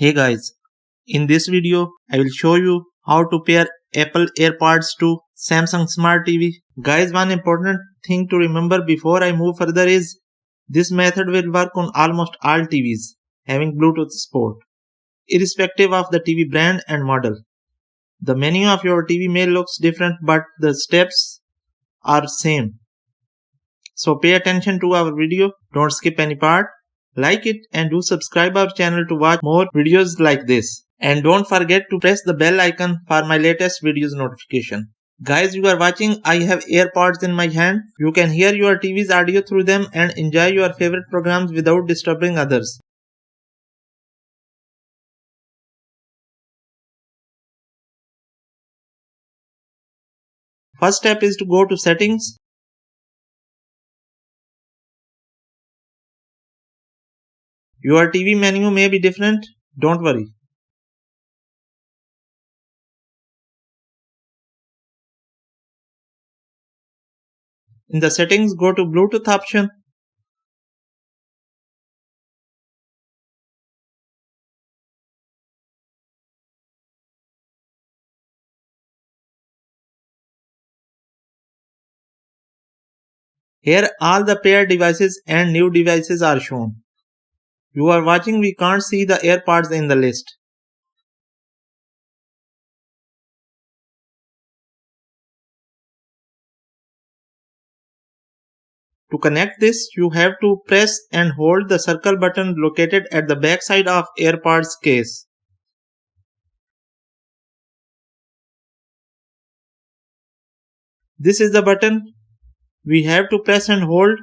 Hey guys, in this video I will show you how to pair Apple Airpods to Samsung Smart TV. Guys, one important thing to remember before I move further is this method will work on almost all TVs having Bluetooth support, irrespective of the TV brand and model. The menu of your TV may looks different but the steps are same. So pay attention to our video, don't skip any part. Like it and do subscribe our channel to watch more videos like this. And don't forget to press the bell icon for my latest videos notification. Guys, you are watching I have AirPods in my hand. You can hear your TV's audio through them and enjoy your favorite programs without disturbing others. First step is to go to settings. Your TV menu may be different, don't worry. In the settings, go to Bluetooth option. Here all the paired devices and new devices are shown. You are watching, we can't see the AirPods in the list. To connect this, you have to press and hold the circle button located at the back side of AirPods case. This is the button. We have to press and hold.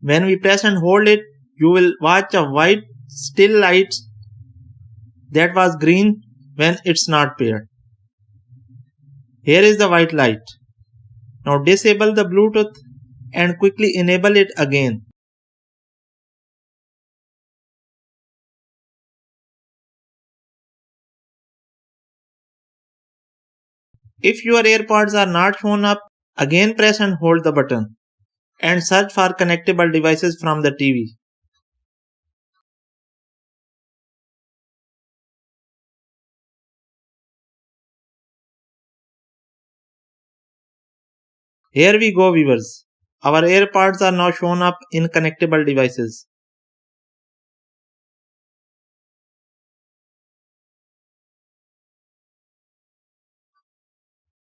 When we press and hold it, you will watch a white still light that was green when it's not paired. Here is the white light. Now disable the Bluetooth and quickly enable it again. If your AirPods are not shown up, again press and hold the button and search for connectable devices from the TV. Here we go viewers. Our AirPods are now shown up in connectable devices.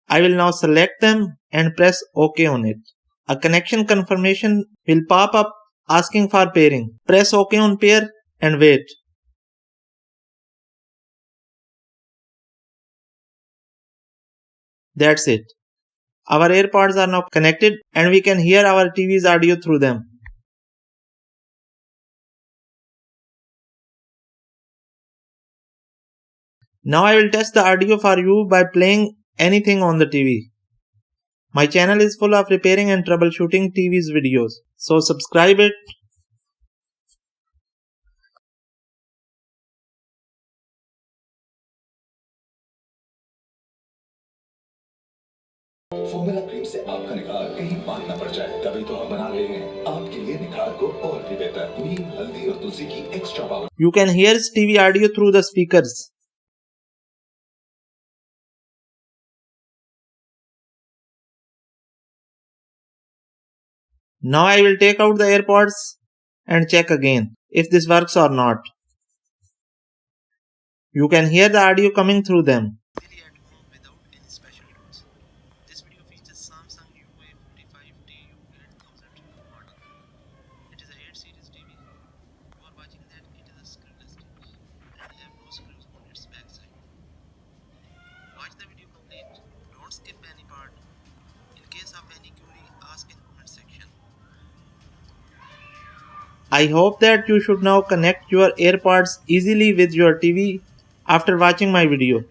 I will now select them and press OK on it. A connection confirmation will pop up asking for pairing. Press OK on pair and wait. That's it. Our AirPods are now connected and we can hear our TV's audio through them. Now I will test the audio for you by playing anything on the TV. My channel is full of repairing and troubleshooting TV's videos, so subscribe it. Formula cream से आपका निखार कहीं बात न पड़ जाए, तभी तो हम बना रहे हैं आपके लिए निखार को और भी बेहतर नीम, हल्दी और तुलसी की extra power. You can hear TV audio through the speakers. Now I will take out the AirPods and check again if this works or not. You can hear the audio coming through them. At home without any special tools. This video features Samsung U55TU 8000 model. It is a 8 series TV. You are watching that it is a screenless TV and have no screws on its backside. Watch the video complete. Don't skip any part. In case of any query, ask in comment section. I hope that you should now connect your AirPods easily with your TV after watching my video.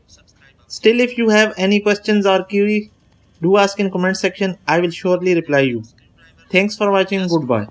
Still, if you have any questions or query, do ask in comment section. I will surely reply you. Thanks for watching. Goodbye.